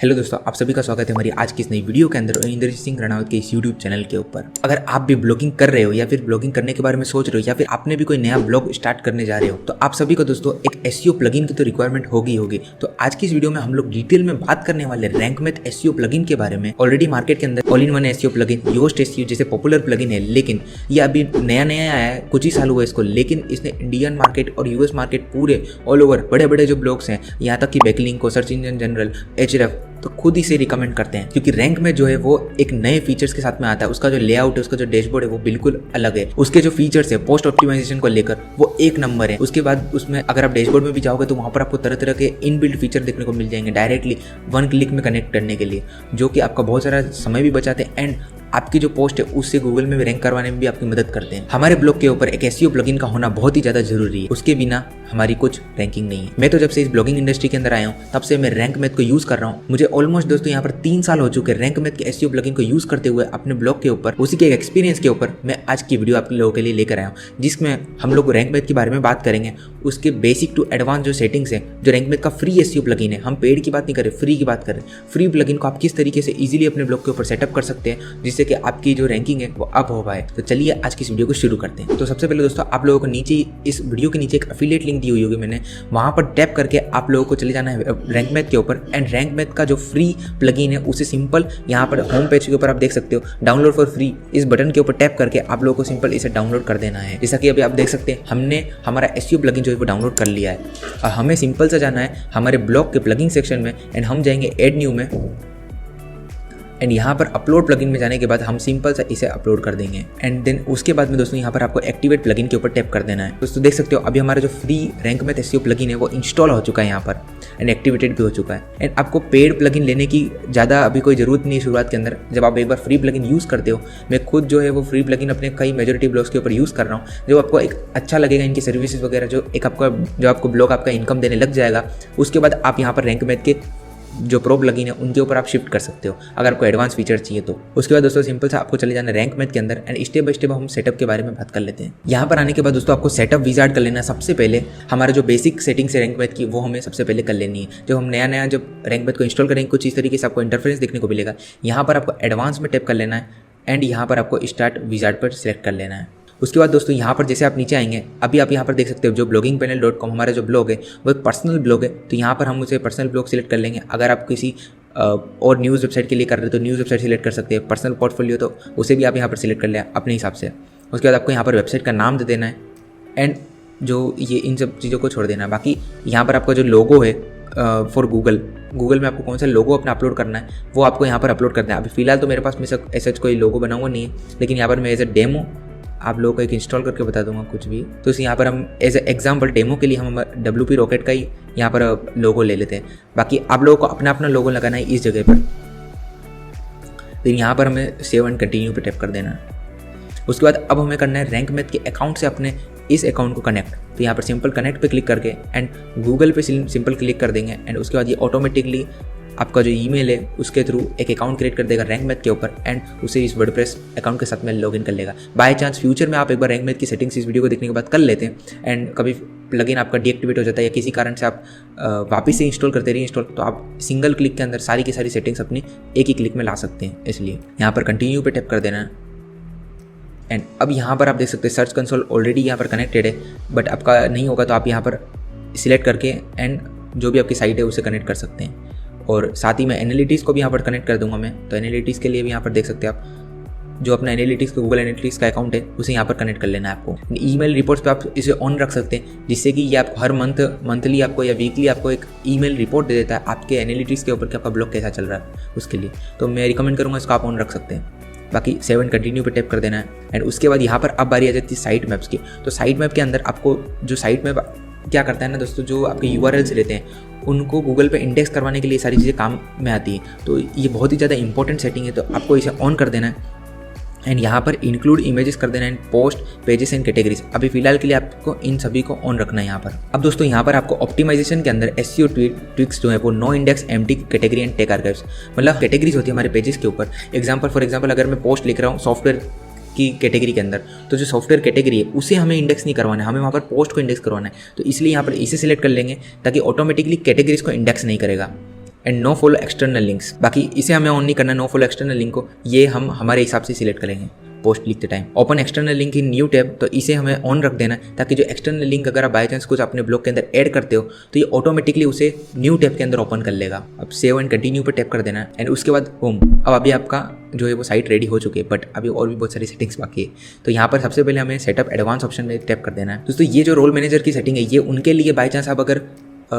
Hello दोस्तों, आप सभी का स्वागत है हमारी आज की इस नई वीडियो के अंदर और इंद्रजीत सिंह रनावत के इस यूट्यूब चैनल के ऊपर। अगर आप भी ब्लॉगिंग कर रहे हो या फिर ब्लॉगिंग करने के बारे में सोच रहे हो या फिर आपने भी कोई नया ब्लॉग स्टार्ट करने जा रहे हो तो आप सभी को दोस्तों एक एसईओ प्लगइन की तो रिक्वायरमेंट होगी। तो आज की इस वीडियो में हम लोग डिटेल में बात करने वाले रैंक मैथ एसईओ प्लगइन के बारे में। ऑलरेडी मार्केट के अंदर all in one SEO plugin, Yoast SEO जैसे पॉपुलर प्लगइन है, लेकिन ये अभी नया आया है, कुछ ही साल हुआ इसको, लेकिन इसने इंडियन मार्केट और यूएस मार्केट पूरे ऑल ओवर बड़े बड़े जो ब्लॉग्स हैं, यहाँ तक कि बैकलिंक को, सर्च इंजन जनरल, एचरेफ तो खुद ही से रिकमेंड करते हैं, क्योंकि रैंक में जो है वो एक नए फीचर्स के साथ में आता है। उसका जो लेआउट है, उसका जो डैशबोर्ड है वो बिल्कुल अलग है। उसके जो फीचर्स है पोस्ट ऑप्टिमाइजेशन को लेकर वो एक नंबर है। उसके बाद उसमें अगर आप डैशबोर्ड में भी जाओगे तो वहाँ पर आपको तरह तरह के इनबिल्ट फीचर देखने को मिल जाएंगे डायरेक्टली 1 क्लिक में कनेक्ट करने के लिए, जो कि आपका बहुत सारा समय भी बचाते हैं एंड आपकी जो पोस्ट है उससे गूगल में भी रैंक करवाने में भी आपकी मदद करते हैं। हमारे ब्लॉग के ऊपर एक एसईओ प्लगइन का होना बहुत ही ज़्यादा जरूरी है, उसके बिना हमारी कुछ रैंकिंग नहीं है। मैं तो जब से इस ब्लॉगिंग इंडस्ट्री के अंदर आया हूँ तब से मैं रैंक मैथ को यूज़ कर रहा हूँ। मुझे ऑलमोस्ट दोस्तों यहाँ पर 3 साल हो चुके रैंक मैथ के एसईओ प्लगइन को यूज़ करते हुए अपने ब्लॉग के ऊपर। उसी के एक्सपीरियंस के ऊपर मैं आज की वीडियो आप लोगों के लिए लेकर आया हूँ, जिसमें हम लोग रैंक मैथ के बारे में बात करेंगे। उसके बेसिक टू एडवांस जो सेटिंग्स है, जो रैंक मैथ का फ्री एसईओ प्लगइन है, हम पेड की बात नहीं करें, फ्री की बात करें। फ्री प्लगइन को आप किस तरीके से इजीली अपने ब्लॉग के ऊपर सेटअप कर सकते हैं जिससे कि आपकी जो रैंकिंग है वो अप हो पाए। तो चलिए आज की इस वीडियो को शुरू करते हैं। तो सबसे पहले दोस्तों आप लोगों को नीचे इस वीडियो के नीचे एक एफिलिएट लिंक दी हुई होगी मैंने, वहां पर टैप करके आप लोगों को चले जाना है रैंक मैथ के ऊपर। एंड रैंक मैथ का जो फ्री प्लगइन है उसे सिंपल यहाँ पर होम पेज के ऊपर आप देख सकते हो, डाउनलोड फॉर फ्री, इस बटन के ऊपर टैप करके आप लोगों को सिंपल इसे डाउनलोड कर देना है। जैसा कि अभी आप देख सकते हैं हमने हमारा एसईओ प्लगइन जो है वो डाउनलोड कर लिया है। और हमें सिंपल से जाना है हमारे ब्लॉग के प्लगइन सेक्शन में एंड हम जाएंगे ऐड न्यू में एंड यहाँ पर अपलोड प्लगइन में जाने के बाद हम सिंपल सा इसे अपलोड कर देंगे। एंड देन उसके बाद में दोस्तों यहाँ पर आपको एक्टिवेट प्लगइन के ऊपर टैप कर देना है। दोस्तों देख सकते हो अभी हमारा जो free rank math SEO plugin है वो इंस्टॉल हो चुका है यहाँ पर एंड एक्टिवेटेड भी हो चुका है। एंड आपको पेड प्लगइन लेने की ज़्यादा अभी कोई ज़रूरत नहीं है शुरुआत के अंदर। जब आप एक बार फ्री प्लगइन यूज़ करते हो, मैं खुद जो है वो फ्री प्लगइन अपने कई मेजॉरिटी ब्लॉग्स के ऊपर यूज़ कर रहा हूँ, जो आपको एक अच्छा लगेगा, इनकी सर्विसेज वगैरह जो आपको ब्लॉग आपका इनकम देने लग जाएगा। उसके बाद आप यहाँ पर रैंक मैथ के जो प्रो प्लगइन है उनके ऊपर आप शिफ्ट कर सकते हो अगर आपको एडवांस फीचर चाहिए तो। उसके बाद दोस्तों सिंपल सा आपको चले जाना रैंक मैथ के अंदर एंड स्टेप बाय स्टेप हम सेटअप के बारे में बात कर लेते हैं। यहाँ पर आने के बाद दोस्तों आपको सेटअप विजार्ड कर लेना। सबसे पहले हमारा जो बेसिक सेटिंग्स है रैंक मैथ की वो हमें सबसे पहले कर लेनी है। जब हम नया जब रैंक मैथ को इंस्टॉल करेंगे कुछ इस तरीके से आपको इंटरफेस देखने को मिलेगा। यहाँ पर आपको एडवांस में टैप कर लेना है एंड यहाँ पर आपको स्टार्ट विजार्ड पर सिलेक्ट कर लेना है। उसके बाद दोस्तों यहाँ पर जैसे आप नीचे आएंगे, अभी आप यहाँ पर देख सकते हो जो bloggingpanel.com हमारा जो ब्लॉग है वो एक पर्सनल ब्लॉग है, तो यहाँ पर हम उसे पर्सनल ब्लॉग सिलेक्ट कर लेंगे। अगर आप किसी और न्यूज़ वेबसाइट के लिए कर रहे हो तो न्यूज़ वेबसाइट सिलेक्ट कर सकते हैं। पर्सनल पोर्टफोलियो तो उसे भी आप यहाँ पर सिलेक्ट कर लें अपने हिसाब से। उसके बाद आपको यहाँ पर वेबसाइट का नाम दे देना है एंड जो ये इन सब चीज़ों को छोड़ देना है। बाकी यहाँ पर आपका जो लोगो है फॉर गूगल में आपको कौन सा लोगो अपना अपलोड करना है वो आपको यहाँ पर अपलोड करना है। अभी फिलहाल तो मेरे पास में ऐसा कोई लोगो बना हुआ नहीं है, लेकिन यहाँ पर मैं एज ए डेमो आप लोगों को एक इंस्टॉल करके बता दूंगा कुछ भी। तो यहाँ पर हम एज ए एग्जाम्पल डेमो के लिए हम WP रॉकेट का ही यहाँ पर लोगो ले लेते हैं। बाकी आप लोगों को अपना अपना लोगो लगाना है इस जगह पर। तो यहाँ पर हमें सेव एंड कंटिन्यू पे टैप कर देना है। उसके बाद अब हमें करना है रैंक मैथ के अकाउंट से अपने इस अकाउंट को कनेक्ट। तो यहाँ पर सिंपल कनेक्ट पे क्लिक करके एंड गूगल पे सिंपल क्लिक कर देंगे एंड उसके बाद ये ऑटोमेटिकली आपका जो ईमेल है उसके थ्रू एक अकाउंट क्रिएट कर देगा रैंक मैथ के ऊपर एंड उसे इस वर्डप्रेस अकाउंट के साथ में लॉगिन कर लेगा। बाय चांस फ्यूचर में आप एक बार रैंक मैथ की सेटिंग्स इस वीडियो को देखने के बाद कर लेते हैं एंड कभी प्लगइन आपका डीएक्टिवेट हो जाता है या किसी कारण से आप वापस से इंस्टॉल करते रहिए इंस्टॉल, तो आप सिंगल क्लिक के अंदर सारी की सारी सेटिंग्स अपनी एक ही क्लिक में ला सकते हैं। इसलिए यहाँ पर कंटिन्यू पे टैप कर देना है एंड अब यहाँ पर आप देख सकते हैं सर्च कंसोल ऑलरेडी यहाँ पर कनेक्टेड है, बट आपका नहीं होगा तो आप यहाँ पर सिलेक्ट करके एंड जो भी आपकी साइट है उसे कनेक्ट कर सकते हैं। और साथ ही मैं एनालिटिक्स को भी यहाँ पर कनेक्ट कर दूंगा मैं। तो एनालिटिक्स के लिए भी यहाँ पर देख सकते हैं आप जो अपना एनालिटिक्स का गूगल एनालिटिक्स का अकाउंट है उसे यहाँ पर कनेक्ट कर लेना है आपको। ईमेल रिपोर्ट्स पे आप इसे ऑन रख सकते हैं जिससे कि ये आपको हर मंथली आपको या वीकली आपको एक ईमेल रिपोर्ट दे देता है आपके एनालिटिक्स के ऊपर कि आपका ब्लॉग कैसा चल रहा है उसके लिए। तो मैं रिकमेंड करूँगा इसको आप ऑन रख सकते हैं। बाकी सेव एंड कंटिन्यू पे टैप कर देना है एंड उसके बाद यहाँ पर अब बारी आ जाती है साइट मैप्स की। तो साइट मैप के अंदर आपको जो साइट मैप क्या करता है ना दोस्तों, जो आपके URLs रहते हैं उनको गूगल पे इंडेक्स करवाने के लिए सारी चीज़ें काम में आती हैं। तो ये बहुत ही ज़्यादा इंपॉर्टेंट सेटिंग है, तो आपको इसे ऑन कर देना है एंड यहाँ पर इंक्लूड इमेजेस कर देना है, पोस्ट, पेजेस एंड कैटेगरीज। अभी फिलहाल के लिए आपको इन सभी को ऑन रखना है यहाँ पर। अब दोस्तों यहाँ पर आपको ऑप्टिमाइजेशन के अंदर एसईओ ट्विक्स जो है वो no index, empty category and tag archives, मतलब कैटेगरीज होती है हमारे पेजेस के ऊपर। फॉर एग्जाम्पल अगर मैं पोस्ट लिख रहा हूँ सॉफ्टवेयर की कैटेगरी के अंदर, तो जो सॉफ्टवेयर कैटेगरी है उसे हमें इंडेक्स नहीं करवाना है, हमें वहाँ पर पोस्ट को इंडेक्स करवाना है। तो इसलिए यहाँ पर इसे सिलेक्ट कर लेंगे ताकि ऑटोमेटिकली कैटेगरीज को इंडेक्स नहीं करेगा। And no follow external links. बाकी इसे हमें ऑन नहीं करना, नो फॉलो एक्सटर्नल लिंक को, ये हम हमारे हिसाब से सिलेक्ट करेंगे पोस्ट लिखते time. Open external link in new tab, तो इसे हमें ऑन रख देना है ताकि जो एक्सटर्नल लिंक अगर आप बाय चांस कुछ अपने ब्लॉग के अंदर ऐड करते हो तो ये ऑटोमेटिकली उसे न्यू टैब के अंदर ओपन कर लेगा। अब सेव एंड कंटिन्यू पर टैप कर देना है एंड उसके बाद होम। अब अभी आपका जो है वो साइट रेडी हो चुकी है, बट अभी और भी बहुत सारी सेटिंग्स बाकी है। तो यहाँ पर सबसे पहले हमें सेटअप एडवांस ऑप्शन में टैप कर देना है। दोस्तों ये जो रोल मैनेजर की सेटिंग है ये उनके लिए बाय चांस आप अगर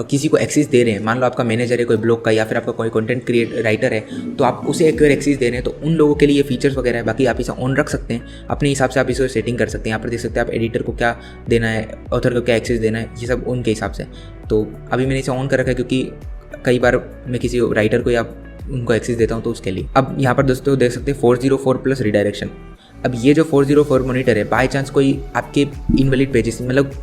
किसी को एक्सेस दे रहे हैं, मान लो आपका मैनेजर है कोई ब्लॉग का या फिर आपका कोई कंटेंट राइटर है, तो आप उसे एक एक्सेस दे रहे हैं तो उन लोगों के लिए ये फीचर्स वगैरह है। बाकी आप इसे ऑन रख सकते हैं अपने हिसाब से, आप इसे सेटिंग कर सकते हैं। यहाँ पर देख सकते हैं आप एडिटर को क्या देना है, ऑथर को क्या एक्सेस देना है, ये सब उनके हिसाब से। तो अभी मैंने इसे ऑन कर रखा है क्योंकि कई बार मैं किसी राइटर को या उनको एक्सेस देता हूँ तो उसके लिए। अब यहाँ पर दोस्तों देख सकते हैं 404+ रिडायरेक्शन। अब ये जो 404 मॉनिटर है, बाय चांस कोई आपके इनवैलिड पेजेस, मतलब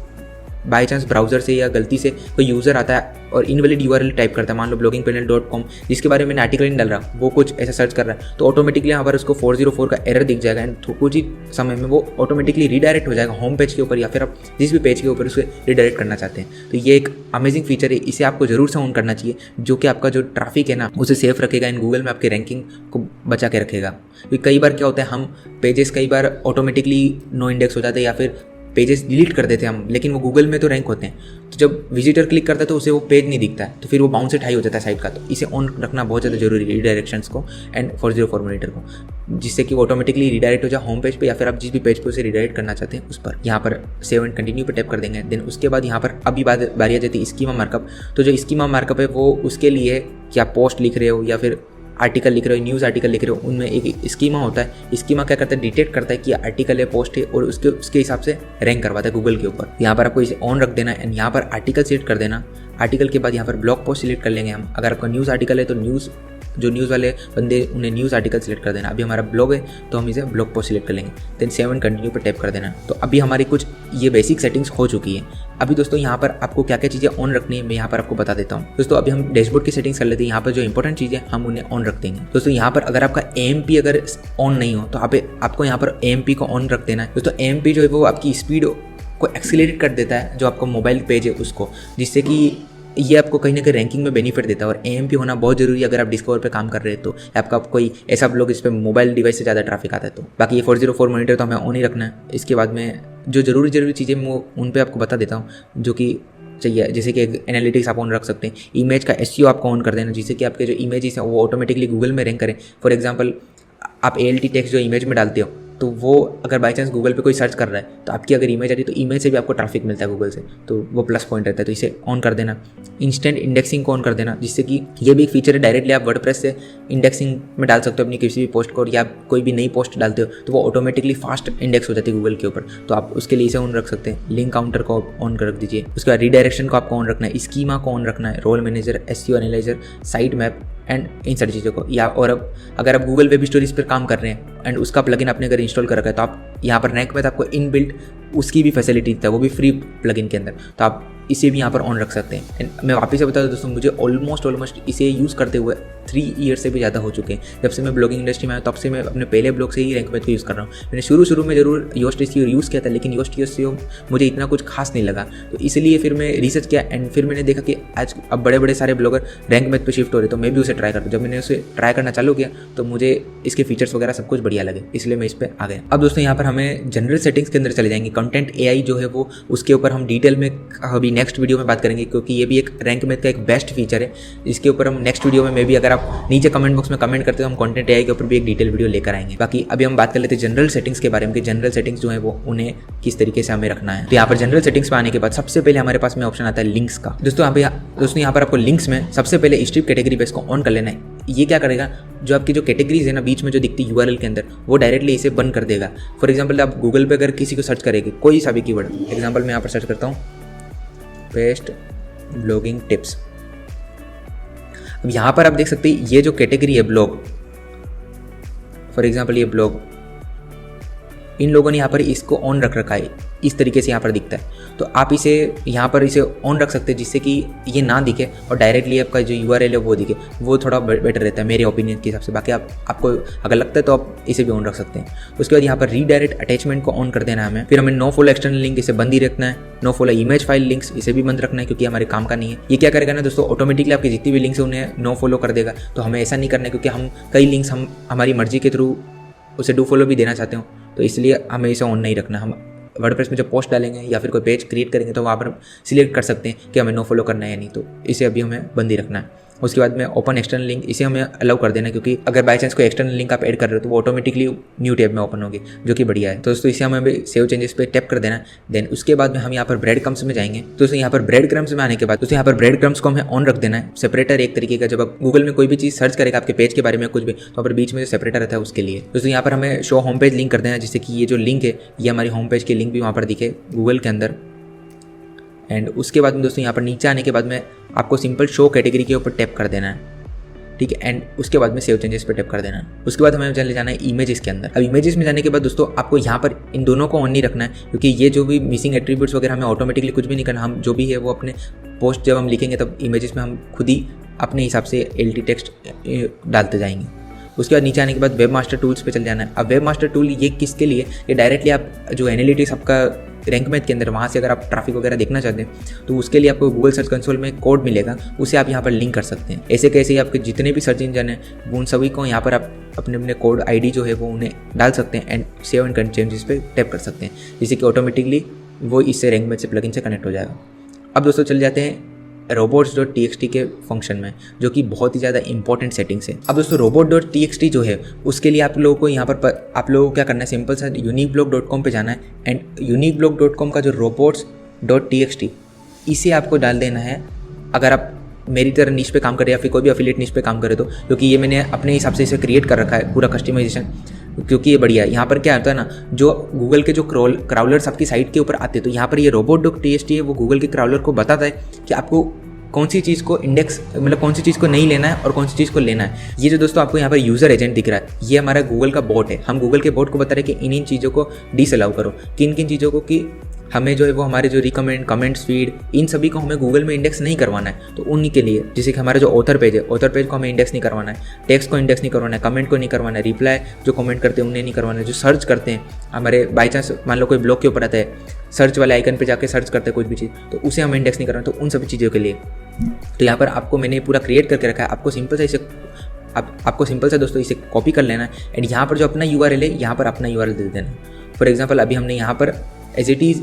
बाय चांस ब्राउजर से या गलती से कोई यूज़र आता है और इनवैलिड URL टाइप करता है, मान लो bloggingpanel.com, जिसके बारे में मैंने आर्टिकल नहीं डाल रहा, वो कुछ ऐसा सर्च कर रहा है, तो ऑटोमेटिकली यहाँ पर उसको 404 का एरर दिख जाएगा एंड कुछ ही समय में वो ऑटोमेटिकली रीडायरेक्ट हो जाएगा होम पेज के ऊपर या फिर आप जिस भी पेज के ऊपर उसे रीडायरेक्ट करना चाहते हैं। तो ये एक अमेजिंग फीचर है, इसे आपको जरूर से ऑन करना चाहिए, जो कि आपका जो ट्रैफिक है ना उसे सेफ रखेगा एंड गूगल में आपके रैंकिंग को बचा के रखेगा। क्योंकि कई बार क्या होता है, हम पेजेस कई बार ऑटोमेटिकली नो इंडेक्स हो जाते हैं या फिर पेजेस डिलीट कर देते हैं हम, लेकिन वो गूगल में तो रैंक होते हैं। तो जब विजिटर क्लिक करता है तो उसे वो पेज नहीं दिखता है, तो फिर वो बाउंस हाई हो जाता है साइट का। तो इसे ऑन रखना बहुत ज़्यादा जरूरी है, रिडायरेक्शंस को एंड 404 मॉनिटर को, जिससे कि वो ऑटोमेटिकली रिडायरेक्ट हो जाए होम पेज पे या फिर आप जिस भी पेज पे उसे रिडायरेक्ट करना चाहते हैं उस पर। यहाँ पर सेव एंड कंटिन्यू पे टैप कर देंगे। देन उसके बाद यहाँ पर अभी बारी आ जाती है स्कीमा मार्कअप। तो जो स्कीमा मार्कअप है वो उसके लिए कि आप पोस्ट लिख रहे हो या फिर आर्टिकल लिख रहे हो, न्यूज़ आर्टिकल लिख रहे हो, उनमें एक स्कीमा होता है। स्कीमा क्या करता है, डिटेक्ट करता है कि आर्टिकल है, पोस्ट है, और उसके हिसाब से रैंक करवाता है गूगल के ऊपर। यहाँ पर आपको इसे ऑन रख देना है एंड यहाँ पर आर्टिकल सिलेक्ट कर देना। आर्टिकल के बाद यहाँ पर ब्लॉग पोस्ट सिलेक्ट कर लेंगे हम। अगर आपका न्यूज़ आर्टिकल है तो न्यूज़ वाले बंदे उन्हें न्यूज़ आर्टिकल सिलेक्ट कर देना। अभी हमारा ब्लॉग है तो हम इसे ब्लॉग पोस्ट सिलेक्ट कर लेंगे। देन सेव एंड कंटिन्यू पर टैप कर देना। तो अभी हमारी कुछ ये बेसिक सेटिंग्स हो चुकी है। अभी दोस्तों यहाँ पर आपको क्या क्या चीज़ें ऑन रखनी है मैं यहाँ पर आपको बता देता हूँ। दोस्तों अभी हम डैशबोर्ड की सेटिंग्स कर लेते हैं। यहाँ पर जो इंपॉर्टेंट चीज़ें हम उन्हें ऑन रख देंगे। दोस्तों यहाँ पर अगर आपका AMP अगर ऑन नहीं हो तो आपको यहाँ पर AMP को ऑन रख देना है। दोस्तों AMP जो है वो आपकी स्पीड को एक्सीलरेट कर देता है, जो आपका मोबाइल पेज है उसको, जिससे कि ये आपको कहीं ना कहीं रैंकिंग में बेनिफिट देता है। और AMP होना बहुत जरूरी है अगर आप डिस्कवर पे काम कर रहे हैं तो, आपका कोई ऐसा ब्लॉग इस पर मोबाइल डिवाइस से ज़्यादा ट्रैफिक आता है तो। बाकी ये 404 मॉनिटर तो हमें ऑन ही रखना है। इसके बाद में जो जरूरी चीज़ें मैं उन पर आपको बता देता हूँ जो कि चाहिए, जैसे कि एनालिटिक्स आप ऑन रख सकते हैं। इमेज का SEO आपको ऑन कर देना, जिससे कि आपके जो इमेजेस हैं वो ऑटोमेटिकली गूगल में रैंक करें। फॉर एग्जांपल आप ALT टेक्स्ट जो इमेज में डालते हो तो वो अगर बाई चांस गूगल पे कोई सर्च कर रहा है तो आपकी अगर इमेज आ रही है तो इमेज से भी आपको ट्रैफिक मिलता है गूगल से, तो वो प्लस पॉइंट रहता है। तो इसे ऑन कर देना। इंस्टेंट इंडेक्सिंग को ऑन कर देना, जिससे कि ये भी एक फीचर है, डायरेक्टली आप वर्डप्रेस से इंडेक्सिंग में डाल सकते हो अपनी किसी भी पोस्ट को, या कोई भी नई पोस्ट डालते हो तो वो ऑटोमेटिकली फास्ट इंडेक्स हो जाती है गूगल के ऊपर। तो आप उसके लिए इसे ऑन रख सकते हैं। लिंक काउंटर को ऑन कर रख दीजिए। उसके बाद रीडायरेक्शन को आपको ऑन रखना है, स्कीमा को ऑन रखना है, role manager, SEO analyser, site map and इन सारी चीज़ों को। या और अब अगर आप गूगल वेब स्टोरीज पर काम कर रहे हैं एंड उसका प्लगइन आपने अगर इंस्टॉल कर रखा है तो आप यहाँ पर रैंक में आपको इनबिल्ट उसकी भी फैसिलिटी देता है, वो भी फ्री प्लगइन के अंदर, तो आप इसे भी यहाँ पर ऑन रख सकते हैं। एंड मैं वापस से बता दूँ दोस्तों, मुझे ऑलमोस्ट इसे यूज़ करते हुए 3 ईयर से भी ज़्यादा हो चुके हैं। जब से मैं ब्लॉगिंग इंडस्ट्री में आया तब से मैं अपने पहले ब्लॉग से ही रैंक मैथ को यूज़ कर रहा हूँ। मैंने शुरू में जरूर योस्ट SEO यूज़ किया था, लेकिन योस्ट SEO मुझे इतना कुछ खास नहीं लगा, तो इसलिए फिर मैं रिसर्च किया एंड फिर मैंने देखा कि आज अब बड़े सारे ब्लॉगर रैंक मैथ पे शिफ्ट हो रहे, तो मैं भी उसे ट्राई करता हूँ। जब मैंने उसे ट्राई करना चालू किया तो मुझे इसके फीचर्स वगैरह सब कुछ बढ़िया लगे, इसलिए मैं इस पर आ गया। अब दोस्तों यहाँ पर हमें जनरल सेटिंग्स के अंदर चले जाएंगे। कंटेंट AI जो है वो उसके ऊपर हम डिटेल में अभी नेक्स्ट वीडियो में बात करेंगे, क्योंकि ये भी एक रैंक मैथ का एक बेस्ट फीचर है। इसके ऊपर हम नेक्स्ट वीडियो में भी, अगर आप नीचे कमेंट बॉक्स में कमेंट करते हो, हम कंटेंट AI के ऊपर भी एक डिटेल वीडियो लेकर आएंगे। बाकी अभी हम बात कर लेते हैं जनरल सेटिंग्स के बारे में कि जनरल सेटिंग्स जो है वो उन्हें किस तरीके से हमें रखना है। तो यहाँ पर जनरल सेटिंग्स में आने के बाद सबसे पहले हमारे पास में ऑप्शन आता है लिंक्स का। दोस्तों यहाँ पर आपको लिंक्स में सबसे पहले स्ट्रिप कैटेगरी बेस को ऑन कर लेना है। ये क्या करेगा, जो आपकी जो कैटेगरीज है ना बीच में जो दिखती है URL के अंदर, वो डायरेक्टली इसे बंद कर देगा। फॉर एग्जांपल आप गूगल पे अगर किसी को सर्च करेंगे कोई सा भी कीवर्ड, एग्जांपल मैं यहाँ पर सर्च करता हूँ बेस्ट ब्लॉगिंग टिप्स। अब यहाँ पर आप देख सकते हैं ये जो कैटेगरी है ब्लॉग, फॉर एग्जांपल ये ब्लॉग, इन लोगों ने यहाँ पर इसको ऑन रख रखा है। इस तरीके से यहाँ पर दिखता है। तो आप इसे यहाँ पर इसे ऑन रख सकते हैं जिससे कि ये ना दिखे और डायरेक्टली आपका जो URL है वो दिखे, वो थोड़ा बेटर रहता है मेरे ओपिनियन के हिसाब से। बाकी आपको अगर लगता है तो आप इसे भी ऑन रख सकते हैं। उसके बाद यहाँ पर रीडायरेक्ट अटैचमेंट को ऑन कर देना है हमें। फिर हमें नो फॉलो एक्सटर्नल लिंक इसे बंद ही रखना है। No follow image file links इसे भी बंद रखना है क्योंकि हमारे काम का नहीं है। ये क्या करेगा ना दोस्तों, ऑटोमेटिकली आपकी जितनी भी लिंक्स है उन्हें नो फॉलो कर देगा। तो हमें ऐसा नहीं करना है क्योंकि हम कई लिंक्स हम हमारी मर्जी के थ्रू उसे डू फॉलो भी देना चाहते हो, तो इसलिए हमें इसे ऑन नहीं रखना। हम वर्डप्रेस में जब पोस्ट डालेंगे या फिर कोई पेज क्रिएट करेंगे तो वहाँ पर सिलेक्ट कर सकते हैं कि हमें नो फॉलो करना है या नहीं, तो इसे अभी हमें बंद ही रखना है। उसके बाद में ओपन एक्सटर्नल लिंक इसे हमें अलाउ कर देना है क्योंकि अगर बाई चांस कोई एक्सटर्नल लिंक आप ऐड कर रहे हो तो वो ऑटोमेटिकली न्यू टैब में ओपन होगी, जो कि बढ़िया है। तो दोस्तों इसे हमें सेव चेंजेस पे टैप कर देना है। देन उसके बाद में हम यहाँ पर ब्रेड क्रम्स में जाएंगे। तो दोस्तों यहाँ पर ब्रेड क्रम्स में आने के बाद दोस्तों यहाँ पर ब्रेड क्रम्स को हमें ऑन रख देना है। सेपरेटर एक तरीके का, जब आप गूगल में कोई भी चीज़ सर्च करेगा आपके पेज के बारे में कुछ भी, तो पर बीच में जो सेपरेटर रहता है उसके लिए दोस्तों यहाँ पर हमें शो होम पेज लिंक कर देना है, जिससे कि ये जो लिंक है ये हमारी होम पेज की लिंक भी वहाँ पर दिखे गूगल के अंदर। एंड उसके बाद में दोस्तों यहाँ पर नीचे आने के बाद में आपको सिंपल शो कैटेगरी के ऊपर टैप कर देना है, ठीक है। एंड उसके बाद में सेव चेंजेस पे टैप कर देना है। उसके बाद हमें चले जाना है इमेजेस के अंदर। अब इमेजेस में जाने के बाद दोस्तों आपको यहाँ पर इन दोनों को ऑन नहीं रखना है क्योंकि ये जो भी मिसिंग एट्रीब्यूट्स वगैरह हमें ऑटोमेटिकली कुछ भी नहीं करना। हम जो भी है वो अपने पोस्ट जब हम लिखेंगे तब इमेजेस में हम खुद ही अपने हिसाब से LT टेक्स्ट डालते जाएंगे। उसके बाद नीचे आने के बाद वेब मास्टर टूल्स पे चल जाना है। अब वेब मास्टर टूल ये किसके लिए, ये डायरेक्टली आप जो एनालिटिक्स आपका रैंक मैथ के अंदर वहाँ से अगर आप ट्रैफिक वगैरह देखना चाहते हैं तो उसके लिए आपको गूगल सर्च कंसोल में कोड मिलेगा, उसे आप यहाँ पर लिंक कर सकते हैं। ऐसे कैसे ही आपके जितने भी सर्च इंजन हैं उन सभी को यहाँ पर आप अपने अपने कोड ID जो है वो उन्हें डाल सकते हैं एंड सेव एंड चेंजेस पे टैप कर सकते हैं, जिससे कि ऑटोमेटिकली वो इससे रैंक मैथ से प्लगइन से कनेक्ट हो जाएगा। अब दोस्तों चल जाते हैं robots.txt के फंक्शन में, जो कि बहुत ही ज़्यादा इंपॉर्टेंट सेटिंग्स है। अब दोस्तों robot.txt जो है उसके लिए आप लोगों को यहाँ पर आप लोगों को क्या करना है, सिंपल सा uniqueblog.com पे जाना है एंड uniqueblog.com का जो robots.txt इसे आपको डाल देना है। अगर आप मेरी तरह निश पे काम करे या फिर कोई भी एफिलिएट निश पे काम करे तो, क्योंकि ये मैंने अपने हिसाब से इसे क्रिएट कर रखा है पूरा कस्टमाइजेशन, क्योंकि ये बढ़िया है। यहाँ पर क्या होता है ना, जो गूगल के जो क्राउलर्स आपकी साइट के ऊपर आते हैं तो यहाँ पर ये robot.txt है वो गूगल के क्राउलर को बताता है कि आपको कौन सी चीज़ को इंडेक्स मतलब कौन सी चीज़ को नहीं लेना है और कौन सी चीज़ को लेना है। ये जो दोस्तों आपको यहाँ पर यूज़र एजेंट दिख रहा है ये हमारा गूगल का बोट है। हम गूगल के बोट को बता रहे हैं कि इन चीज़ों को डिसअलाउ करो, किन किन चीज़ों को कि हमें जो है वो हमारे जो रिकमेंड कमेंट्स फीड इन सभी को हमें गूगल में इंडेक्स नहीं करवाना है। तो उन्हीं के लिए जैसे कि हमारा जो ऑथर पेज है, ऑथर पेज को हमें इंडेक्स नहीं करवाना है, टेक्स्ट को इंडेक्स नहीं करवाना है, कमेंट को नहीं करवाना है, रिप्लाई जो कमेंट करते हैं उन्हें नहीं करवाना है, जो सर्च करते हैं हमारे बाई चांस मान लो कोई ब्लॉग के ऊपर आता है, सर्च वाले आइकन पर जाकर सर्च करते हैं कुछ भी चीज़ तो उसे हमें इंडेक्स नहीं करना, तो उन सभी चीज़ों के लिए। तो यहाँ पर आपको मैंने पूरा क्रिएट करके रखा है। आपको सिंपल सा इसे आपको सिंपल सा दोस्तों इसे कॉपी कर लेना है एंड यहाँ पर जो अपना URL है यहाँ पर अपना URL दे देना है। फॉर एग्जाम्पल अभी हमने यहाँ पर एज इट इज़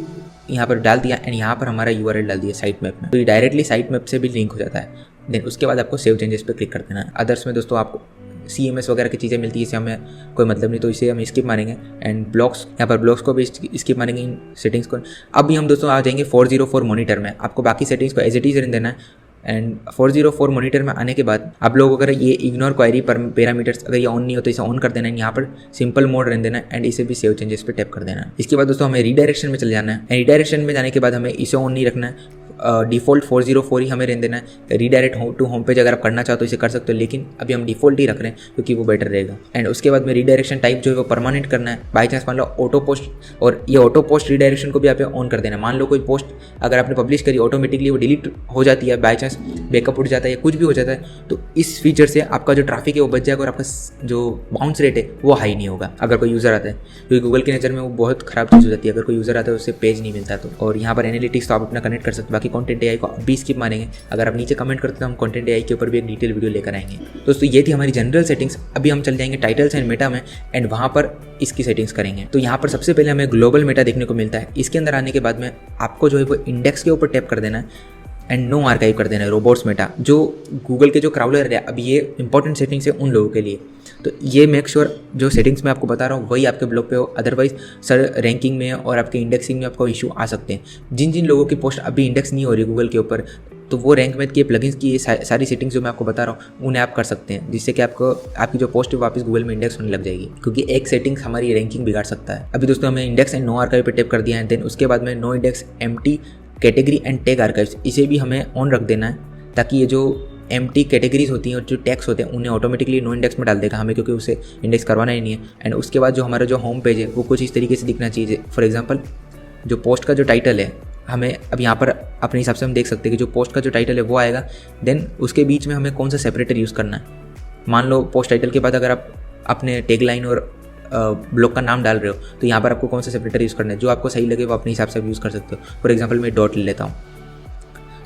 यहाँ पर डाल दिया एंड यहाँ पर हमारा URL डाल दिया साइट मैप में, तो ये डायरेक्टली साइट मैप से भी लिंक हो जाता है। देन उसके बाद आपको सेव चेंजेस पे क्लिक कर देना है। अदर्स में दोस्तों आपको CMS वगैरह की चीज़ें मिलती है, इसे हमें कोई मतलब नहीं, तो इसे हम स्किप मारेंगे एंड ब्लॉग्स यहाँ पर ब्लॉग्स को भी स्किप मारेंगे इन सेटिंग्स को। अभी हम दोस्तों आ जाएंगे 404 मॉनिटर में। आपको बाकी सेटिंग्स को एज इट इज़ रहने देना है एंड 404 मॉनिटर में आने के बाद आप लोग अगर ये इग्नोर क्वेरी पैरामीटर्स अगर ये ऑन नहीं हो तो इसे ऑन कर देना है, यहाँ पर सिंपल मोड रहने देना है एंड इसे भी सेव चेंजेस पे टैप कर देना है। इसके बाद दोस्तों हमें रीडायरेक्शन में चले जाना है। रीडायरेक्शन में जाने के बाद हमें इसे ऑन नहीं रखना है, डिफ़ॉल्ट 404 ही हमें रहने देना है। रीडायरेक्ट टू होम पेज अगर आप करना चाहो तो इसे कर सकते हो, लेकिन अभी हम डिफ़ॉल्ट ही रख रहे हैं क्योंकि वो बेटर रहेगा। एंड उसके बाद में रीडायरेक्शन टाइप जो है वो परमानेंट करना है। बाई चांस मान लो ऑटो पोस्ट, और ये ऑटो पोस्ट रीडायरेक्शन को भी आप ऑन कर देना है। मान लो कोई पोस्ट अगर आपने पब्लिश करी ऑटोमेटिकली वो डिलीट हो जाती है, बाई चांस बैकअप उठ जाता है या कुछ भी हो जाता है, तो इस फीचर से आपका जो ट्रैफिक है वो बच जाएगा और आपका जो बाउंस रेट है वो हाई नहीं होगा अगर कोई यूज़र आता है, क्योंकि गूगल की नज़र में वो बहुत ख़राब चीज़ हो जाती है अगर कोई यूज़र आता है उससे पेज नहीं मिलता तो। और यहाँ पर एनालिटिक्स तो आप अपना कनेक्ट कर सकते हो। बाकी कंटेंट AI को भी स्किप मारेंगे। अगर आप नीचे कमेंट करते तो हम कंटेंट AI के ऊपर भी एक डिटेल वीडियो लेकर आएंगे। दोस्तों ये थी हमारी जनरल सेटिंग्स। अभी हम चल जाएंगे टाइटल्स एंड मेटा में एंड वहाँ पर इसकी सेटिंग्स करेंगे। तो यहाँ पर सबसे पहले हमें ग्लोबल मेटा देखने को मिलता है। इसके अंदर आने के बाद में आपको जो है वो इंडेक्स के ऊपर टैप कर देना है एंड नो आर्काइव कर देना है रोबोट्स मेटा। जो गूगल के जो क्राउलर है अब ये इंपॉर्टेंट सेटिंग्स है उन लोगों के लिए, तो ये मेक श्योर जो सेटिंग्स मैं आपको बता रहा हूँ वही आपके ब्लॉग पे हो, अदरवाइज सर रैंकिंग में और आपके इंडेक्सिंग में आपको इशू आ सकते हैं। जिन जिन लोगों की पोस्ट अभी इंडेक्स नहीं हो रही गूगल के ऊपर, तो वो रैंक मैथ की प्लगइन्स की ये सारी सेटिंग्स जो मैं आपको बता रहा हूँ उन्हें आप कर सकते हैं, जिससे कि आपकी जो पोस्ट है वापस गूगल में इंडेक्स होने लग जाएगी, क्योंकि एक सेटिंग्स हमारी रैंकिंग बिगाड़ सकता है। अभी दोस्तों हमें इंडेक्स एंड नो आर्काइव पे टैप कर दिया है। देन उसके बाद में no index empty category and tag archives इसे भी हमें ऑन रख देना है, ताकि ये जो एम्प्टी कैटेगरीज होती हैं और जो टैग्स होते हैं उन्हें ऑटोमेटिकली नो इंडेक्स में डाल देगा हमें, क्योंकि उसे इंडेक्स करवाना ही नहीं है। एंड उसके बाद जो हमारा जो होम पेज है वो कुछ इस तरीके से दिखना चाहिए। फॉर एग्जांपल जो पोस्ट का जो टाइटल है हमें अब यहाँ पर अपने हिसाब से हम देख सकते हैं कि जो पोस्ट का जो टाइटल है वो आएगा। देन उसके बीच में हमें कौन सा सेपरेटर यूज़ करना है। मान लो पोस्ट टाइटल के बाद अगर आप अपने टैगलाइन और ब्लॉग का नाम डाल रहे हो तो यहाँ पर आपको कौन सा सेपरेटर यूज़ करना है, जो आपको सही लगे वो अपने हिसाब से यूज़ कर सकते हो। फॉर एग्जांपल मैं डॉट ले लेता हूँ।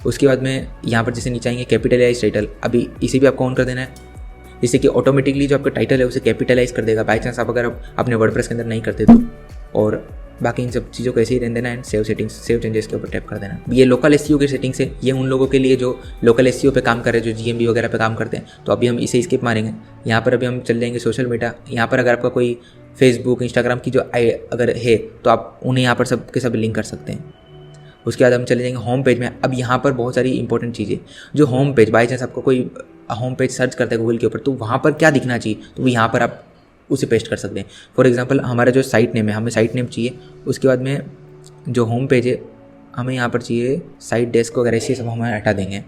उसके बाद में यहाँ पर जैसे नीचे आएंगे कैपिटलाइज टाइटल, अभी इसे भी आपको ऑन कर देना है, जिससे कि ऑटोमेटिकली जो आपका टाइटल है उसे कैपिटलाइज कर देगा। बाई चांस आप अगर अपने वर्डप्रेस के अंदर नहीं करते तो। और बाकी इन सब चीज़ों को ऐसे ही रहने देना and save settings, save changes के ऊपर टैप कर देना। ये लोकल एसईओ की सेटिंग्स है, ये उन लोगों के लिए जो लोकल एसईओ पे काम कर रहे हैं, जो जीएमबी वगैरह पे काम करते हैं। तो अभी हम इसे स्किप मारेंगे। यहाँ पर अभी हम चल जाएंगे सोशल मीडिया। यहाँ पर अगर आपका कोई फेसबुक इंस्टाग्राम की जो अगर है तो आप उन्हें यहाँ पर सब के सब लिंक कर सकते हैं। उसके बाद हम चले जाएंगे होम पेज में। अब यहाँ पर बहुत सारी इंपॉर्टेंट चीज़ें, जो होम पेज बाई चांस आपको कोई होम पेज सर्च करता है गूगल के ऊपर तो वहाँ पर क्या दिखना चाहिए, तो यहाँ पर आप उसे पेस्ट कर सकते हैं। फॉर एग्जांपल हमारा जो साइट नेम है, हमें साइट नेम चाहिए। उसके बाद में जो होम पेज है हमें यहाँ पर चाहिए साइट डेस्क वगैरह, इसे सब हम हटा देंगे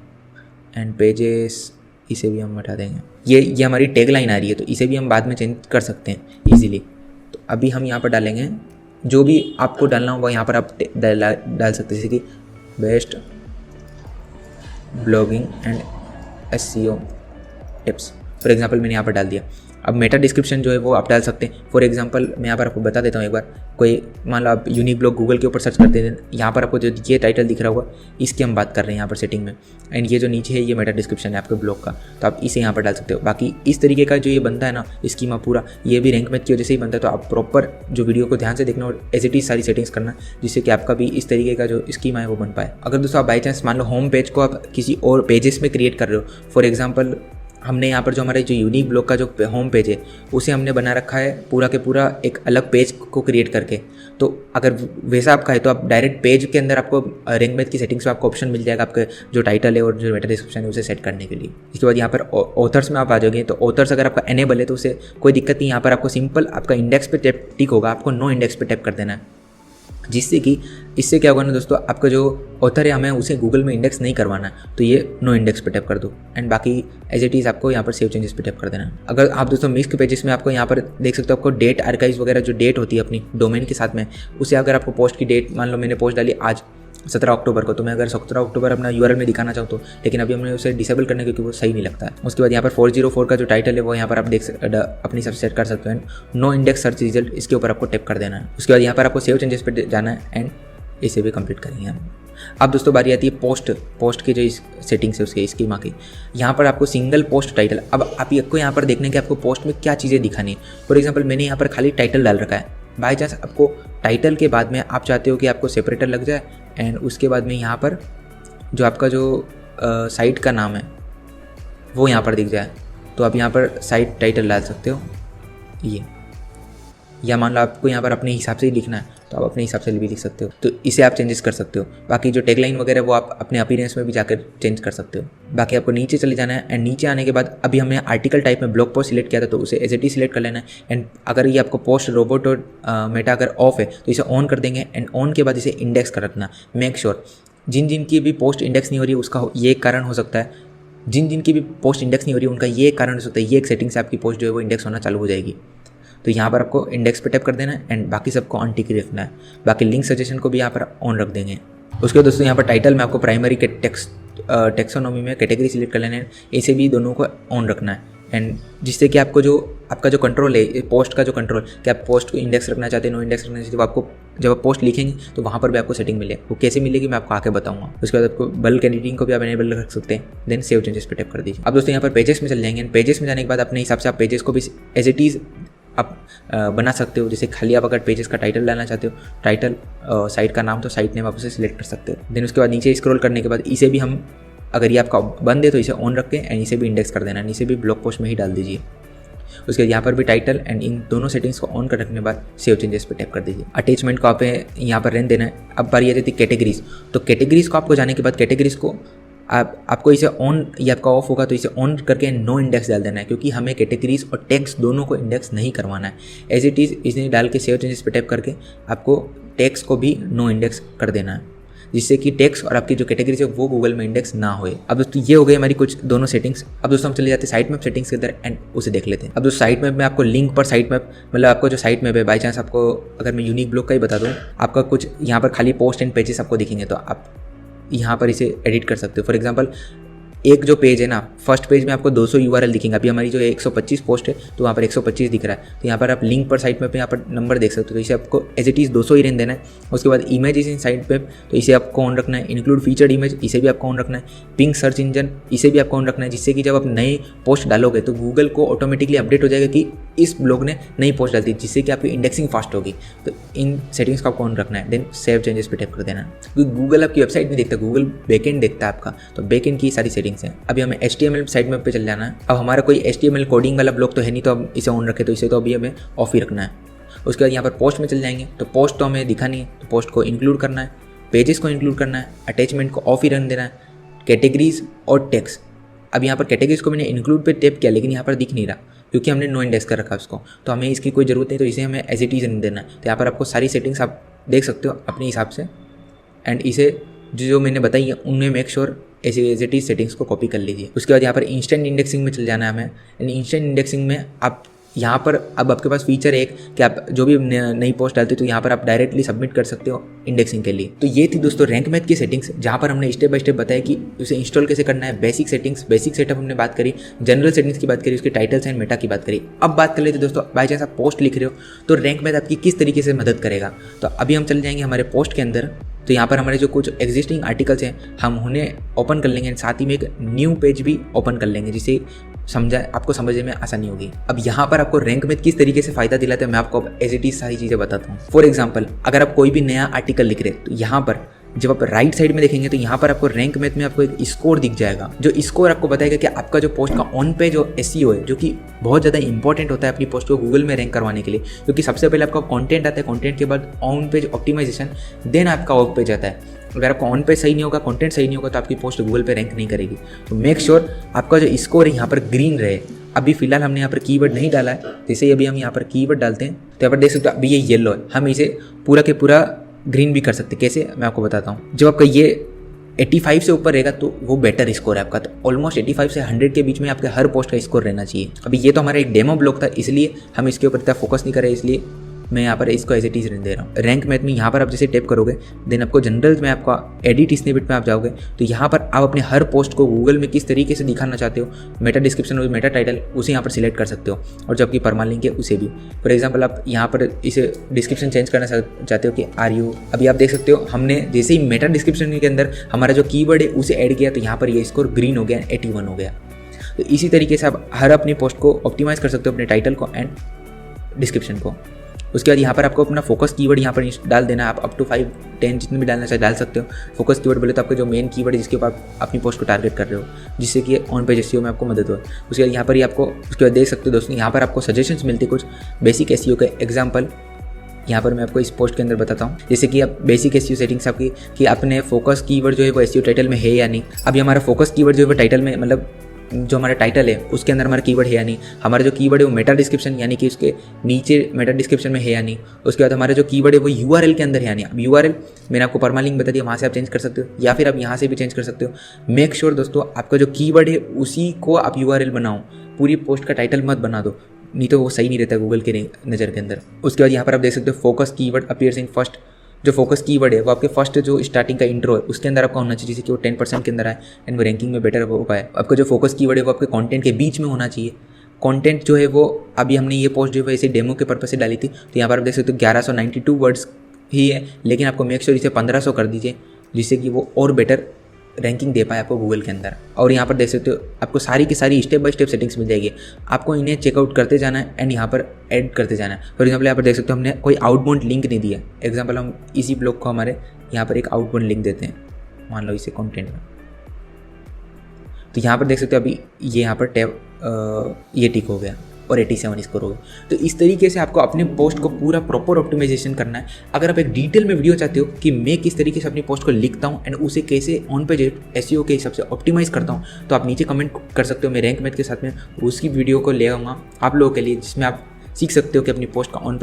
एंड पेजेस इसे भी हम हटा देंगे। ये हमारी टैग लाइन आ रही है तो इसे भी हम बाद में चेंज कर सकते हैं ईजिली। तो अभी हम यहाँ पर डालेंगे जो भी आपको डालना होगा, यहाँ पर आप डाल सकते हैं, जैसे कि best blogging and SEO tips. For example मैंने यहाँ पर डाल दिया। अब मेटा डिस्क्रिप्शन जो है वो आप डाल सकते हैं। फॉर एग्जांपल मैं यहाँ पर आपको बता देता हूँ एक बार, कोई मान लो आप यूनिक ब्लॉग गूगल के ऊपर सर्च करते हैं, यहाँ पर आपको जो ये टाइटल दिख रहा होगा इसकी हम बात कर रहे हैं यहाँ पर सेटिंग में। एंड ये जो नीचे है ये मेटा डिस्क्रिप्शन है आपके ब्लॉग का, तो आप इसे यहाँ पर डाल सकते हो। बाकी इस तरीके का जो ये बनता है ना स्कीमा पूरा, ये भी रैंक मैथ की वजह से ही बनता है। तो आप प्रॉपर जो वीडियो को ध्यान से देखना और एज इट इज सारी सेटिंग्स करना, जिससे कि आपका भी इस तरीके का जो स्कीमा है वो बन पाए। अगर दोस्तों आप बाई चांस मान लो होम पेज को आप किसी और पेजेस में क्रिएट कर रहे हो, फॉर एग्जाम्पल हमने यहाँ पर जो हमारे जो यूनिक ब्लॉग का जो होम पेज है उसे हमने बना रखा है पूरा के पूरा एक अलग पेज को क्रिएट करके। तो अगर वैसा आपका है तो आप डायरेक्ट पेज के अंदर आपको रैंक मैथ की सेटिंग्स में आपको ऑप्शन मिल जाएगा आपके जो टाइटल है और जो मेटा डिस्क्रिप्शन है उसे सेट करने के लिए। इसके बाद यहाँ पर ऑथर्स में आप आ जाओगे तो ऑथर्स अगर आपका एनेबल है तो उसे कोई दिक्कत नहीं। यहाँ पर आपको सिंपल आपका इंडेक्स पे टैप टिक होगा, आपको नो इंडेक्स पे टैप कर देना है, जिससे कि इससे क्या होगा ना दोस्तों, आपका जो ऑथर है हमें उसे गूगल में इंडेक्स नहीं करवाना है, तो ये नो इंडेक्स पे टैप कर दो। एंड बाकी एज इट इज़ आपको यहाँ पर सेव चेंजेस पे टैप कर देना। अगर आप दोस्तों मिक्स्ड पेजेस में आपको यहाँ पर देख सकते हो, आपको डेट आर्काइव्स वगैरह जो डेट होती है अपनी डोमेन के साथ में, उसे अगर आपको पोस्ट की डेट, मान लो मैंने पोस्ट डाली आज 17 अक्टूबर को, तो मैं अगर 17 अक्टूबर अपना यूआरएल में दिखाना चाहूँ तो, लेकिन अभी हमने उसे डिसेबल करने क्योंकि वो सही नहीं लगता है। उसके बाद यहाँ पर 404 का जो टाइटल है वो यहाँ पर आप अपनी सब सेट कर सकते हैं। नो इंडेक्स सर्च रिजल्ट, इसके ऊपर आपको टैप कर देना है। उसके बाद यहाँ पर आपको सेव चेंजेस पे जाना है एंड इसे भी कंप्लीट करेंगे हम। अब दोस्तों बारी आती है पोस्ट की जो सेटिंग्स है उसके स्कीमा की। यहाँ पर आपको सिंगल पोस्ट टाइटल, अब आपको यहाँ पर देखने के आपको पोस्ट में क्या चीज़ें दिखानी है। फॉर एग्जांपल मैंने यहाँ पर खाली टाइटल डाल रखा है। बाई चांस आपको टाइटल के बाद में आप चाहते हो कि आपको सेपरेटर लग जाए एंड उसके बाद में यहाँ पर जो आपका जो साइट का नाम है वो यहाँ पर दिख जाए, तो आप यहाँ पर साइट टाइटल डाल सकते हो ये, या मान लो आपको यहाँ पर अपने हिसाब से ही लिखना है तो आप अपने हिसाब से भी लिख सकते हो, तो इसे आप चेंजेस कर सकते हो। बाकी जो टैगलाइन वगैरह वो आप अपने अपीयरेंस में भी जाकर चेंज कर सकते हो। बाकी आपको नीचे चले जाना है एंड नीचे आने के बाद अभी हमने आर्टिकल टाइप में ब्लॉग पोस्ट सिलेक्ट किया था तो उसे एज इट इज सिलेक्ट कर लेना है। एंड अगर ये आपको पोस्ट रोबोट और मेटा अगर ऑफ है तो इसे ऑन कर देंगे एंड ऑन के बाद इसे इंडेक्स कर रखना। मेक श्योर जिन की भी पोस्ट इंडेक्स नहीं हो रही है उसका ये कारण हो सकता है, जिन की भी पोस्ट इंडेक्स नहीं हो रही है उनका ये कारण हो सकता है, ये एक सेटिंग से आपकी पोस्ट जो है वो इंडेक्स होना चालू हो जाएगी। तो यहाँ पर आपको इंडेक्स पे टैप कर देना है एंड बाकी सबको ऑन टिक रखना है। बाकी लिंक सजेशन को भी यहाँ पर ऑन रख देंगे। उसके बाद दोस्तों यहाँ पर टाइटल में आपको प्राइमरी के टेक्सोनॉमी में कैटेगरी सिलेक्ट कर लेना है, इसे भी दोनों को ऑन रखना है। एंड जिससे कि आपको जो आपका जो कंट्रोल है पोस्ट का जो कंट्रोल, कि आप पोस्ट को इंडेक्स रखना चाहते हैं नो इंडेक्स रखना चाहते हैं, जब आप पोस्ट लिखेंगे तो वहाँ पर भी आपको सेटिंग मिले। वो कैसे मिलेगी मैं आपको आके बताऊंगा। उसके बाद आपको बल्क एडिटिंग को भी आप एनेबल रख सकते हैं। देन सेव चेंजेस पे टैप कर दीजिए। अब दोस्तों यहाँ पर पेजेस में चल जाएंगे। पेजेस में जाने के बाद अपने हिसाब से आप पेजेस को भी एज इट इज़ आप बना सकते हो। जैसे खाली आप अगर पेजेस का टाइटल डालना चाहते हो, टाइटल साइट का नाम तो साइट नेम आप उसे सिलेक्ट कर सकते हो। देन उसके बाद नीचे स्क्रॉल करने के बाद इसे भी हम, अगर ये आपका बंद है तो इसे ऑन रख के एंड इसे भी इंडेक्स कर देना है, इसे भी ब्लॉग पोस्ट में ही डाल दीजिए। उसके बाद यहाँ पर भी टाइटल एंड इन दोनों सेटिंग्स को ऑन कर रखने के बाद सेव चेंजेस पे टैप कर दीजिए। अटैचमेंट को आप यहाँ पर रहने देना है। अब बारी आ जाती है कैटेगरीज। तो कैटेगरीज को आपको जाने के बाद कैटेगरीज को आपको इसे ऑन या आपका ऑफ होगा तो इसे ऑन करके नो इंडेक्स डाल देना है, क्योंकि हमें कैटेगरीज और टैग्स दोनों को इंडेक्स नहीं करवाना है। एज इट इज़ इसे डाल के सेव चेंजेस पे टैप करके आपको टैग्स को भी नो इंडेक्स कर देना है। जिससे कि टेक्स्ट और आपकी जो कैटेगरीज है वो गूगल में इंडेक्स ना होए। अब दोस्तों ये हो गई हमारी कुछ दोनों सेटिंग्स। अब दोस्तों हम चले जाते हैं साइट मैप सेटिंग्स के अंदर एंड उसे देख लेते हैं। अब दोस्तों साइट मैप में आपको लिंक पर साइट मैप मतलब आपको जो साइट मैप है, बाई चांस आपको अगर मैं यूनिक ब्लॉग का ही बता दूँ, आपका कुछ यहाँ पर खाली पोस्ट एंड पेजेस आपको दिखेंगे तो आप यहाँ पर इसे एडिट कर सकते हो। फॉर एग्जांपल एक जो पेज है ना, फर्स्ट पेज में आपको 200 URL दिखेंगे। अभी हमारी जो 125 पोस्ट है तो वहाँ पर 125 दिख रहा है। तो यहाँ पर आप लिंक पर साइट मैप पे यहाँ पर नंबर देख सकते हो। तो इसे आपको एज इट इज़ 200 ही रहने देना है। उसके बाद इमेजेस इन साइट मैप, तो इसे आपको ऑन रखना है। इंक्लूड फीचर्ड इमेज, इसे भी आपको ऑन रखना है। पिंग सर्च इंजन, इसे भी आपको ऑन रखना है, जिससे कि जब आप नए पोस्ट डालोगे तो गूगल को ऑटोमेटिकली अपडेट हो जाएगा कि इस ब्लॉग ने नई पोस्ट डाल दी, जिससे कि आपकी इंडेक्सिंग फास्ट होगी। तो इन सेटिंग्स का आपको ऑन रखना है। देन सेव चेंजेस पे टैप कर देना है, क्योंकि गूगल आपकी वेबसाइट नहीं देखता, गूगल बैकएंड देखता है आपका। तो बैकएंड की सारी सेटिंग्स हैं। अभी हमें HTML साइट मैप पे चल जाना है। अब हमारा कोई HTML कोडिंग वाला ब्लॉग तो है नहीं, तो हम इसे ऑन रखें, तो इसे तो अभी हमें ऑफ ही रखना है। उसके बाद यहाँ पर पोस्ट में चल जाएंगे। तो पोस्ट तो हमें दिखा नहीं है, तो पोस्ट को इंक्लूड करना है, पेजेस को इंक्लूड करना है, अटैचमेंट को ऑफ ही रहने देना है, कैटेगरीज और टेक्स्ट। अब यहाँ पर कैटेगरीज को मैंने इंक्लूड पे टैप किया, लेकिन यहाँ पर दिख नहीं रहा क्योंकि हमने नो इंडेक्स कर रखा उसको। तो हमें इसकी कोई ज़रूरत नहीं, तो इसे हमें एज इट इज़ रहने देना है। तो यहाँ पर आपको सारी सेटिंग्स आप देख सकते हो अपने हिसाब से, एंड इसे जो मैंने बताई है उनमें मेक श्योर ऐसी एज इट इज सेटिंग्स को कॉपी कर लीजिए। उसके बाद यहाँ पर इंस्टेंट इंडेक्सिंग में चल जाना है हमें। एंड इंस्टेंट इंडेक्सिंग में आप यहाँ पर अब आपके पास फीचर है कि आप जो भी नई पोस्ट डालते हो तो यहाँ पर आप डायरेक्टली सबमिट कर सकते हो इंडेक्सिंग के लिए। तो ये थी दोस्तों रैंक मैथ की सेटिंग्स, जहाँ पर हमने स्टेप बाय स्टेप बताया कि उसे इंस्टॉल कैसे करना है। बेसिक सेटिंग्स, बेसिक सेटअप हमने बात करी, जनरल सेटिंग्स की बात करी, उसके टाइटल्स एंड मेटा की बात करी। अब बात कर लेते दोस्तों, बाई चांस आप पोस्ट लिख रहे हो तो रैंक मैथ आपकी किस तरीके से मदद करेगा। तो अभी हम चल जाएंगे हमारे पोस्ट के अंदर। तो यहाँ पर हमारे जो कुछ एग्जिस्टिंग आर्टिकल्स हैं हम उन्हें ओपन कर लेंगे, साथ ही में एक न्यू पेज भी ओपन कर लेंगे, जिससे आपको समझने में आसानी होगी। अब यहाँ पर आपको रैंक मैथ किस तरीके से फायदा दिलाता है मैं आपको एज इट इज सारी चीज़ें बताता हूँ। फॉर एग्जाम्पल अगर आप कोई भी नया आर्टिकल लिख रहे हैं तो यहाँ पर जब आप राइट साइड में देखेंगे तो यहाँ पर आपको रैंक मैथ में आपको एक स्कोर दिख जाएगा, जो स्कोर आपको बताएगा कि आपका जो पोस्ट का ऑन पेज जो SEO है, जो कि बहुत ज़्यादा इंपॉर्टेंट होता है अपनी पोस्ट को गूगल में रैंक करवाने के लिए। क्योंकि सबसे पहले आपका कंटेंट आता है, कंटेंट के बाद ऑन पेज ऑप्टिमाइजेशन, देन आपका ऑफ पेज आता है। अगर आपका ऑन पेज सही नहीं होगा, कंटेंट सही नहीं होगा, तो आपकी पोस्ट गूगल पे रैंक नहीं करेगी। तो मेक श्योर आपका जो स्कोर है यहाँ पर ग्रीन रहे। अभी फिलहाल हमने यहाँ पर कीवर्ड नहीं डाला है, जैसे ही अभी हम यहाँ पर कीवर्ड डालते हैं तो यहाँ पर देख सकते हो अभी ये येलो है, हम इसे पूरा के पूरा ग्रीन भी कर सकते हैं। कैसे मैं आपको बताता हूँ। जब आपका ये 85 से ऊपर रहेगा तो वो बेटर स्कोर है आपका। तो ऑलमोस्ट 85 से 100 के बीच में आपके हर पोस्ट का स्कोर रहना चाहिए। अभी ये तो हमारा एक डेमो ब्लॉग था, इसलिए हम इसके ऊपर इतना फोकस नहीं कर रहे, इसलिए मैं यहाँ पर इसको एज इट इज रहने दे रहा हूँ। रैंक मैथ में यहाँ पर आप जैसे टैप करोगे, देन आपको जनरल में आपका एडिट स्निपेट में आप जाओगे, तो यहाँ पर आप अपने हर पोस्ट को गूगल में किस तरीके से दिखाना चाहते हो, मेटा डिस्क्रिप्शन और मेटा टाइटल, उसे यहाँ पर सिलेक्ट कर सकते हो, और जो आपकी परमालिंक है उसे भी। फॉर एग्जाम्पल आप यहाँ पर इसे डिस्क्रिप्शन चेंज करना चाहते हो कि आर यू, अभी आप देख सकते हो हमने जैसे ही मेटा डिस्क्रिप्शन के अंदर हमारा जो कीवर्ड है उसे ऐड किया, तो यहाँ पर ये स्कोर ग्रीन हो गया, 81 हो गया। तो इसी तरीके से आप हर अपनी पोस्ट को ऑप्टिमाइज कर सकते हो, अपने टाइटल को एंड डिस्क्रिप्शन को। उसके बाद यहाँ पर आपको अपना फोकस कीवर्ड यहाँ पर डाल देना है। आप अप टू 5-10 जितने भी डालना चाहे डाल सकते हो। फोकस कीवर्ड बोले तो आपका जो मेन कीवर्ड है जिसके ऊपर आप अपनी पोस्ट को टारगेट कर रहे हो, जिससे कि ऑन पेज SEO में आपको मदद हो। उसके बाद यहाँ पर ही आपको उसके बाद देख सकते हो दोस्तों, यहाँ पर आपको सजेशंस मिलती है कुछ बेसिक SEO के। एग्जाम्पल यहाँ पर मैं आपको इस पोस्ट के अंदर बताता हूँ, जैसे कि आप बेसिक SEO सेटिंग्स आपकी कि अपने फोकस कीवर्ड जो है वो SEO टाइटल में है या नहीं। अभी हमारा फोकस कीवर्ड जो है वो टाइटल में, मतलब जो हमारा टाइटल है उसके अंदर हमारा कीवर्ड है या नहीं। हमारा जो कीवर्ड है वो मेटा डिस्क्रिप्शन यानी कि उसके नीचे मेटा डिस्क्रिप्शन में है या नहीं। उसके बाद हमारा जो कीवर्ड है वो URL के अंदर है या नहीं। अब URL मैंने आपको परमालिंक बता दिया, वहाँ से आप चेंज कर सकते हो, या फिर आप यहाँ से भी चेंज कर सकते हो। मेक श्योर दोस्तों आपका जो कीवर्ड है उसी को आप URL बनाओ, पूरी पोस्ट का टाइटल मत बना दो, नहीं तो वो सही नहीं रहता गूगल के नज़र के अंदर। उसके बाद यहाँ पर आप देख सकते हो focus keyword appears in first. जो फोकस कीवर्ड है वो आपके फर्स्ट जो स्टार्टिंग का इंट्रो है उसके अंदर आपका होना चाहिए, जिससे कि वो 10% के अंदर आए एंड वो रैंकिंग में बेटर हो पाए। आपका जो फोकस कीवर्ड है वो आपके कंटेंट के बीच में होना चाहिए। कंटेंट जो है वो अभी हमने ये पोस्ट जो है इसे डेमो के पर्पज से डाली थी, तो यहाँ पर आप देख सकते हो 1192 वर्ड्स ही है, लेकिन आपको मेक श्योर इसे 1500 कर दीजिए, जिससे कि वो और बेटर रैंकिंग दे पाए आपको गूगल के अंदर। और यहाँ पर देख सकते हो आपको सारी की सारी स्टेप बाय स्टेप सेटिंग्स मिल जाएगी, आपको इन्हें चेकआउट करते जाना है एंड यहाँ पर ऐड करते जाना है। फॉर एग्जाम्पल यहाँ पर देख सकते हो हमने कोई आउटबाउंड लिंक नहीं दिया। एग्जाम्पल हम इसी ब्लॉग को हमारे यहाँ पर एक आउटबाउंड लिंक देते हैं, मान लो इसे कंटेंट में, तो यहाँ पर देख सकते हो अभी ये यहाँ पर टैब ये टिक हो गया और 87 स्कोर हो गया। तो इस तरीके से आपको अपने पोस्ट को पूरा प्रॉपर ऑप्टिमाइजेशन करना है। अगर आप एक डिटेल में वीडियो चाहते हो कि मैं किस तरीके से अपनी पोस्ट को लिखता हूँ एंड उसे कैसे ऑन पेज SEO के हिसाब से ऑप्टिमाइज करता हूँ, तो आप नीचे कमेंट कर सकते हो। मैं रैंक मैथ के साथ में उसकी वीडियो को ले आऊँगा आप लोगों के लिए, जिसमें आप सीख सकते हो कि अपनी पोस्ट का ऑन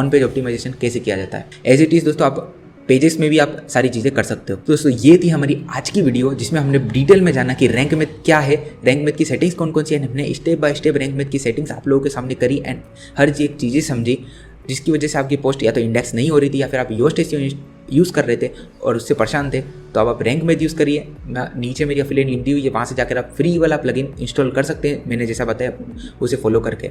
पेज ऑप्टिमाइजेशन कैसे किया जाता है। एज इट इज़ दोस्तों आप पेजेस में भी आप सारी चीज़ें कर सकते हो। तो दोस्तों ये थी हमारी आज की वीडियो, जिसमें हमने डिटेल में जाना कि रैंक मैथ क्या है, रैंक मैथ की सेटिंग्स कौन कौन सी है। हमने step by step rank math की सेटिंग्स आप लोगों के सामने करी एंड हर एक चीज़ें समझी, जिसकी वजह से आपकी पोस्ट या तो इंडेक्स नहीं हो रही थी या फिर आप योस्ट यूज़ कर रहे थे और उससे परेशान थे। तो अब आप रैंक मैथ यूज़ करिए। नीचे मेरी अफिलिएट लिंक दी हुई है, वहाँ से जाकर आप फ्री वाला प्लगइन इंस्टॉल कर सकते हैं, मैंने जैसा बताया उसे फॉलो करके।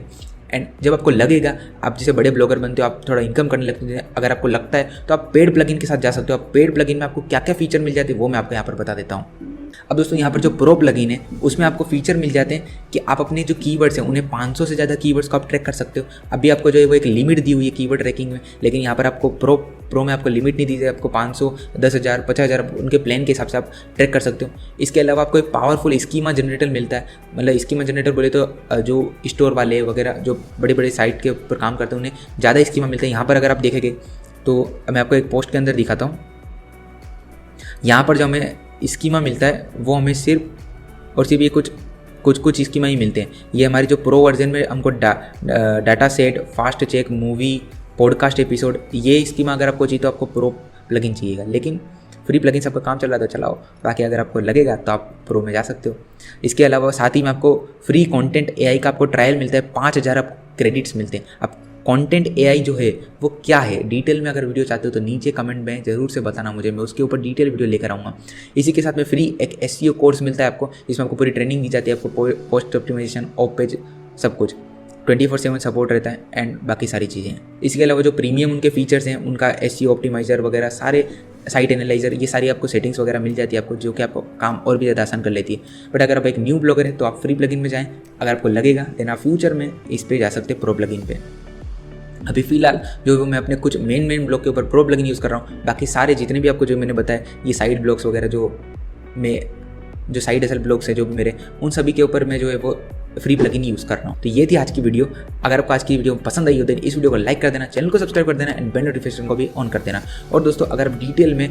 एंड जब आपको लगेगा, आप जैसे बड़े ब्लॉगर बनते हो, आप थोड़ा इनकम करने लगते हैं, अगर आपको लगता है तो आप पेड प्लगइन के साथ जा सकते हो। आप पेड प्लगइन में आपको क्या क्या फीचर मिल जाते हैं वो मैं आपको यहाँ पर बता देता हूँ। अब दोस्तों यहाँ पर जो प्रो प्लगइन है उसमें आपको फीचर मिल जाते हैं कि आप अपने जो कीवर्ड्स हैं उन्हें 500 से ज़्यादा कीवर्ड्स को आप ट्रैक कर सकते हो। अभी आपको जो है वो एक लिमिट दी हुई है कीवर्ड ट्रैकिंग में, लेकिन यहाँ पर आपको प्रो में आपको लिमिट नहीं दी जाए। आपको 500, 10,000, 50,000 उनके प्लान के हिसाब से आप ट्रैक कर सकते हो। इसके अलावा आपको एक पावरफुल स्कीमा जनरेटर मिलता है। मतलब स्कीमा जनरेटर बोले तो जो स्टोर वाले वगैरह जो बड़े बड़े साइट के ऊपर काम करते हैं उन्हें ज़्यादा स्कीमा मिलता है। यहाँ पर अगर आप देखेंगे तो मैं आपको एक पोस्ट के अंदर दिखाता हूँ। यहाँ पर जो हमें स्कीमा मिलता है वो हमें सिर्फ और सिर्फ ये कुछ स्कीमा ही मिलते हैं। ये हमारी जो प्रो वर्जन में हमको data set, fast check, movie, podcast episode, ये स्कीमा अगर आपको चाहिए तो आपको प्रो प्लगइन चाहिएगा। लेकिन फ्री प्लगइन सबका काम चल रहा है तो चलाओ, बाकी अगर आपको लगेगा तो आप प्रो में जा सकते हो। इसके अलावा साथ ही में आपको फ्री कंटेंट एआई का आपको ट्रायल मिलता है, 5,000 आप क्रेडिट्स मिलते हैं। अब कंटेंट एआई जो है वो क्या है, डिटेल में अगर वीडियो चाहते हो तो नीचे कमेंट में ज़रूर से बताना मुझे, मैं उसके ऊपर डिटेल वीडियो लेकर आऊँगा। इसी के साथ में फ्री एक एसईओ कोर्स मिलता है आपको, जिसमें आपको पूरी ट्रेनिंग दी जाती है। आपको पोस्ट ऑप्टिमाइजेशन, ऑफ पेज, सब कुछ 24/7 सपोर्ट रहता है एंड बाकी सारी चीज़ें। इसके अलावा जो प्रीमियम उनके फीचर्स हैं, उनका एसईओ ऑप्टिमाइजर वगैरह, सारे साइट एनालाइजर, ये सारी आपको सेटिंग्स वगैरह मिल जाती है आपको, जो कि आपको काम और भी ज़्यादा आसान कर लेती है। बट अगर आप एक न्यू ब्लॉगर हैं तो आप फ्री प्लगइन में जाएँ। अगर आपको लगेगा देन आप फ्यूचर में इस पर जा सकते हैं, प्रो प्लगइन पे। अभी फिलहाल जो मैं अपने कुछ मेन ब्लॉग के ऊपर प्रो प्लगइन यूज़ कर रहा हूँ। बाकी सारे जितने भी आपको जो मैंने बताया, ये साइड ब्लॉग्स वगैरह जो साइड हसल ब्लॉग्स है जो मेरे, उन सभी के ऊपर मैं जो है वो फ्री प्लगइन यूज़ कर रहा हूँ। तो ये थी आज की वीडियो। अगर आपको आज की वीडियो पसंद आई हो तो इस वीडियो को लाइक कर देना, चैनल को सब्सक्राइब कर देना एंड बेल नोटिफिकेशन को भी ऑन कर देना। और दोस्तों अगर आप डिटेल में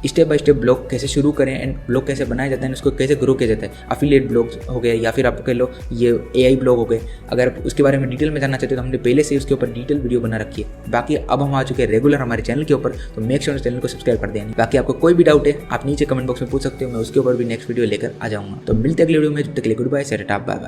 स्टेप बाय स्टेप ब्लॉग कैसे शुरू करें एंड ब्लॉग कैसे बनाया जाता है, उसको कैसे ग्रो किया जाता है, अफिलिएट ब्लॉग्स हो गए या फिर आप कह लो ये एआई ब्लॉग हो गए, अगर आप उसके बारे में डिटेल में जानना चाहते हो तो हमने पहले से उसके ऊपर डिटेल वीडियो बना रखी है। बाकी अब हम आ चुके हैं रेगुलर हमारे चैनल के ऊपर, तो मेक श्योर चैनल को सब्सक्राइब कर देना। बाकी आपको कोई भी डाउट है आप नीचे कमेंट बॉक्स में पूछ सकते हो, मैं उसके ऊपर भी नेक्स्ट वीडियो लेकर आ जाऊँगा। तो मिलते अगले वीडियो में, जब तक के लिए good bye, set up, bye bye.